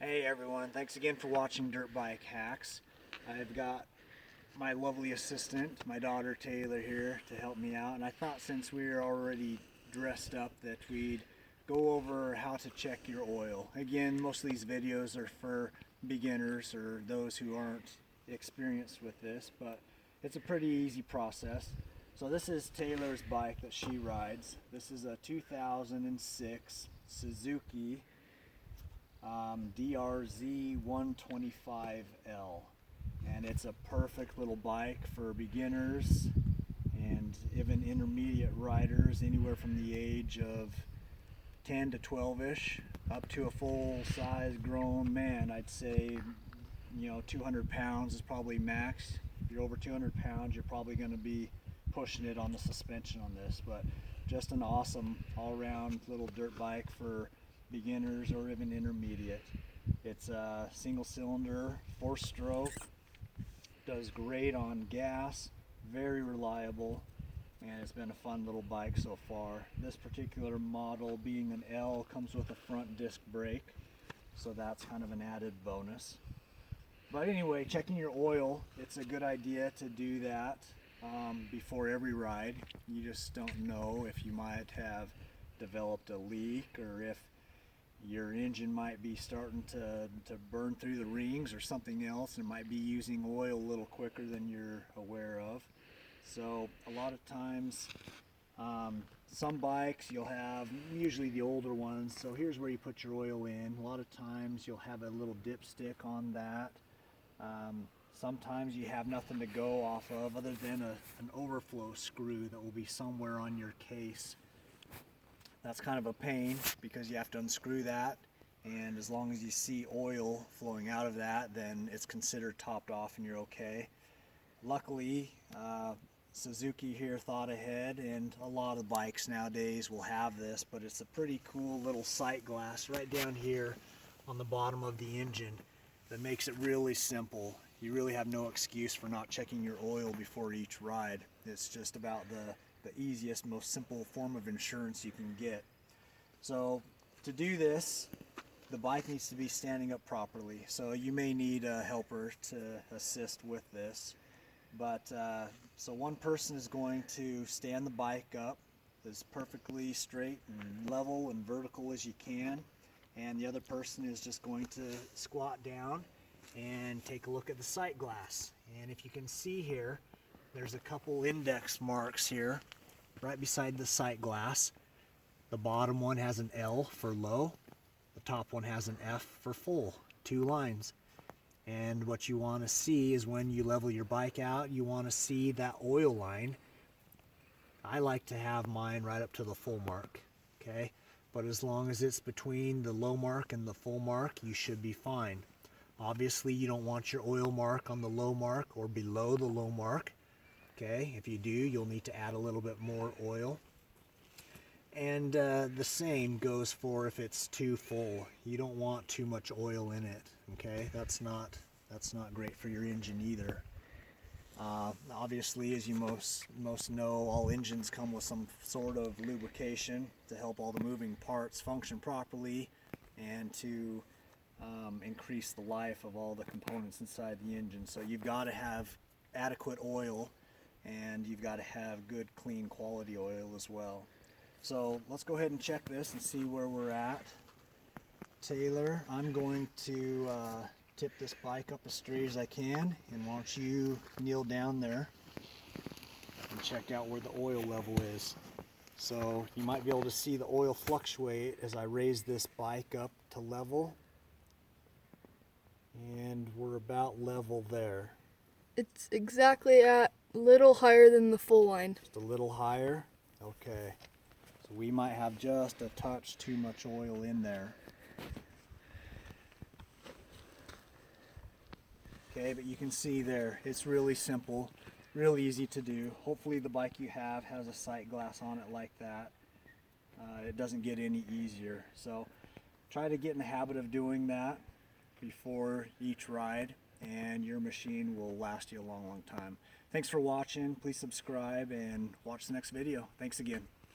Hey everyone, thanks again for watching Dirtbike Hacks. I've got my lovely assistant, my daughter Taylor, here to help me out, and I thought since we were already dressed up that we'd go over how to check your oil. Again, most of these videos are for beginners or those who aren't experienced with this, but it's a pretty easy process. So this is Taylor's bike that she rides. This is a 2006 Suzuki DRZ 125L, and it's a perfect little bike for beginners and even intermediate riders, anywhere from the age of 10 to 12ish up to a full size grown man. I'd say 200 pounds is probably max. If you're over 200 pounds, you're probably going to be pushing it on the suspension on this, but just an awesome all-around little dirt bike for beginners or even intermediate. It's a single cylinder, 4-stroke, does great on gas, very reliable, and it's been a fun little bike so far. This particular model, being an L, comes with a front disc brake, so that's kind of an added bonus. But anyway, checking your oil, it's a good idea to do that before every ride. You just don't know if you might have developed a leak, or if your engine might be starting to burn through the rings or something else, and it might be using oil a little quicker than you're aware of. So a lot of times, some bikes you'll have, usually the older ones, so here's where you put your oil in. A lot of times you'll have a little dipstick on that. Sometimes you have nothing to go off of other than an overflow screw that will be somewhere on your case. That's kind of a pain because you have to unscrew that, and as long as you see oil flowing out of that, then it's considered topped off and you're okay. Luckily, Suzuki here thought ahead, and a lot of bikes nowadays will have this, but it's a pretty cool little sight glass right down here on the bottom of the engine that makes it really simple. You really have no excuse for not checking your oil before each ride. It's just about the easiest, most simple form of insurance you can get. So to do this, the bike needs to be standing up properly. So you may need a helper to assist with this. But so one person is going to stand the bike up as perfectly straight and level and vertical as you can, and the other person is just going to squat down and take a look at the sight glass. And if you can see here, there's a couple index marks here right beside the sight glass. The bottom one has an L for low, the top one has an F for full, 2 lines. And what you want to see is when you level your bike out, you want to see that oil line. I like to have mine right up to the full mark, okay? But as long as it's between the low mark and the full mark, you should be fine. Obviously, you don't want your oil mark on the low mark or below the low mark. Okay, if you do, you'll need to add a little bit more oil. And the same goes for if it's too full. You don't want too much oil in it. Okay, that's not great for your engine either. Obviously, as you most know, all engines come with some sort of lubrication to help all the moving parts function properly and to increase the life of all the components inside the engine. So you've got to have adequate oil, and you've got to have good, clean, quality oil as well. So let's go ahead and check this and see where we're at. Taylor, I'm going to tip this bike up as straight as I can, and why don't you kneel down there and check out where the oil level is. So you might be able to see the oil fluctuate as I raise this bike up to level, and we're about level there. It's exactly at a little higher than the full line. Just a little higher? Okay. So we might have just a touch too much oil in there. Okay, but you can see there, it's really simple, real easy to do. Hopefully the bike you have has a sight glass on it like that. It doesn't get any easier. So try to get in the habit of doing that before each ride, and your machine will last you a long, long time. Thanks for watching. Please subscribe and watch the next video. Thanks again.